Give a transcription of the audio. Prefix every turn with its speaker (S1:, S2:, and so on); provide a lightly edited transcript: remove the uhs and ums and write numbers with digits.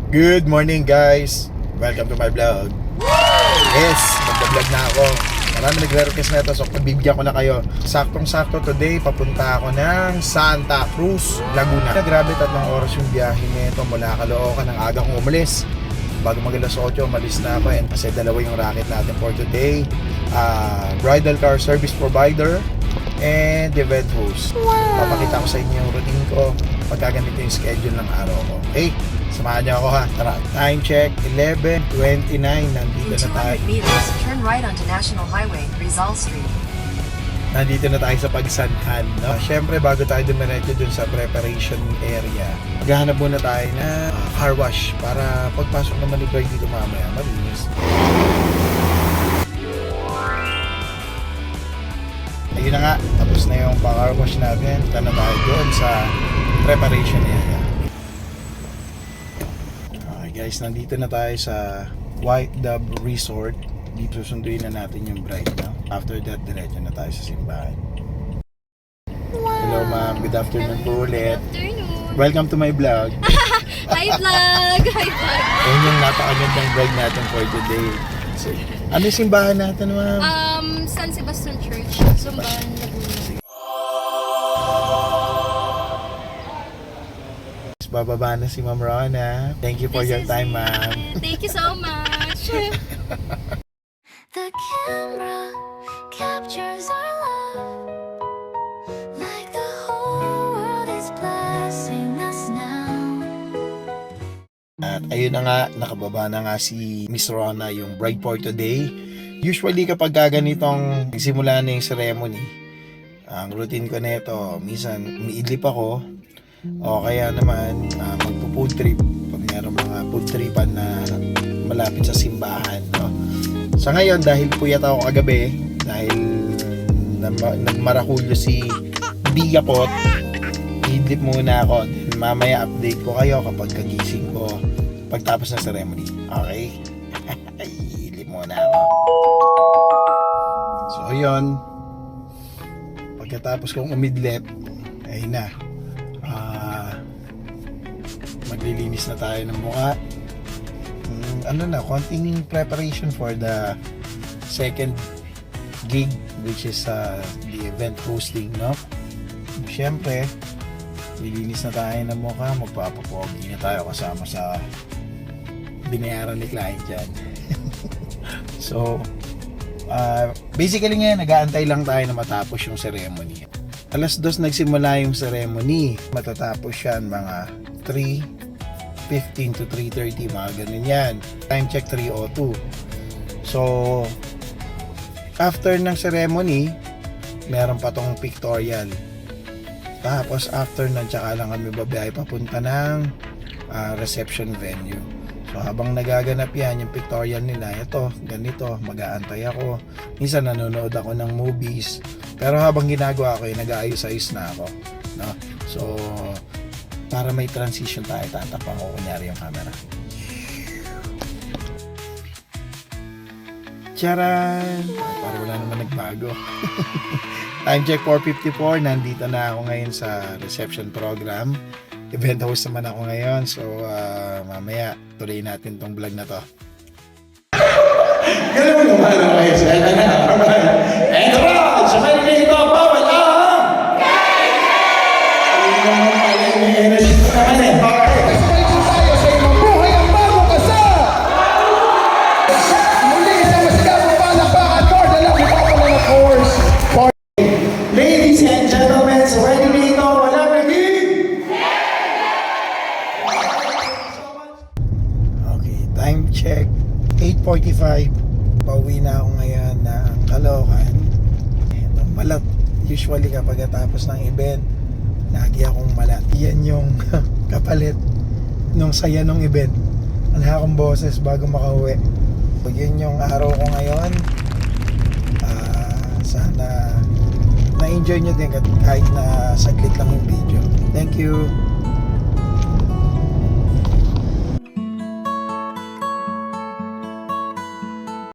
S1: Good morning guys! Welcome to my vlog. Yes, magbablog na ako. Marami nagre-request na ito, so pagbibigyan ko na kayo. Saktong-sakto today, papunta ako ng Santa Cruz, Laguna. Grabe, 3 oras yung biyahe nito mula Caloocan. Ng aga kong umalis. Bago mag-alas 8, umalis na ako. And kasi 2 yung racket natin for today. Bridal car service provider and event host. Papakita ko sa inyo yung routine ko pagka ganito yung schedule ng araw ko. Okay? Samahan niyo ako ha. Tara, time check, 11:29. Nandito na tayo.
S2: 200 meters, turn right onto National Highway, Rizal Street.
S1: Nandito na tayo sa Pagsanhan. No? Siyempre, bago tayo dumiretso dun sa preparation area, maghahanap muna tayo na car wash para pagpasok naman ni Brian dito mamaya, malinis. Ayun na nga, tapos na yung car wash natin. Punta na tayo doon sa preparation area. Okay guys, nandito na tayo sa White Dove Resort. Dito sunduin na natin yung bride, no? After that, diretso na tayo sa simbahan. Hello ma'am, good afternoon po ulit.
S3: Good afternoon.
S1: Welcome to my vlog.
S3: Hi vlog! Hi vlog!
S1: Ayun yung napakagandang bride natin for today. So, ano yung simbahan natin ma'am?
S3: San Sebastian Church, Zumban, Laguna.
S1: Bababa na si Ma'am Rona. Thank you for your time ma'am.
S3: Thank you so much.
S4: The camera captures our love, like the whole world is blessing us now.
S1: At ayun na nga, nakababa na nga si Miss Rona, yung bride for today. Usually kapag ganitong simula na yung ceremony, ang routine ko na ito, minsan umiidlip ako o kaya naman magpo-food trip pag mayroong mga food tripan na malapit sa simbahan, no? Sa ngayon, dahil puyat ako kagabi, dahil nagmarakulyo si Bigapot, idlip muna ako. Then mamaya update ko kayo kapag kagising ko pagtapos ng ceremony. Okay? Idlip muna ako. So, ayun. Pagkatapos kong umidlip, ayun na. Maglilinis na tayo ng mukha. Konting preparation for the second gig, which is the event hosting, no? Siyempre, lilinis na tayo ng mukha, magpapapogi na tayo kasama sa binayaran ni client dyan. So, basically ngayon, nag-aantay lang tayo na matapos yung ceremony. Alas 2 nagsimula yung ceremony. Matatapos yan mga 3:15 to 3:30, mga ganun yan. Time check 3:02. So, after ng ceremony, meron pa tong pictorial. Tapos after nun, tsaka lang kami babiyahe papunta ng reception venue. So, habang nagaganap yan, yung pictorial nila, ito, ganito, mag-aantay ako. Minsan nanonood ako ng movies. Pero habang ginagawa ko, nag-aayos-ayos na ako. No? So, para may transition tayo, tatapang ko kunyari yung camera. Charan! Para wala naman nagbago. Time check 4:54. Nandito na ako ngayon sa reception program. Event host naman ako ngayon. So, mamaya, tuloy natin tong vlog na to. Ganun naman ang ayos. And Ron! Sabay na ito, bawal lang! Ladies and gentlemen, so ready dito, wala ready? Okay, time check 8:45. Pauwi na ako ngayon ng Caloocan. Ito, malat. Usually kapag tapos ng event, lagi akong malat. Yan yung kapalit nung saya nung event. Wala akong boses bago makauwi. So, yun yung araw ko ngayon. Sana na-enjoy nyo din kahit na saglit lang yung video. Thank you.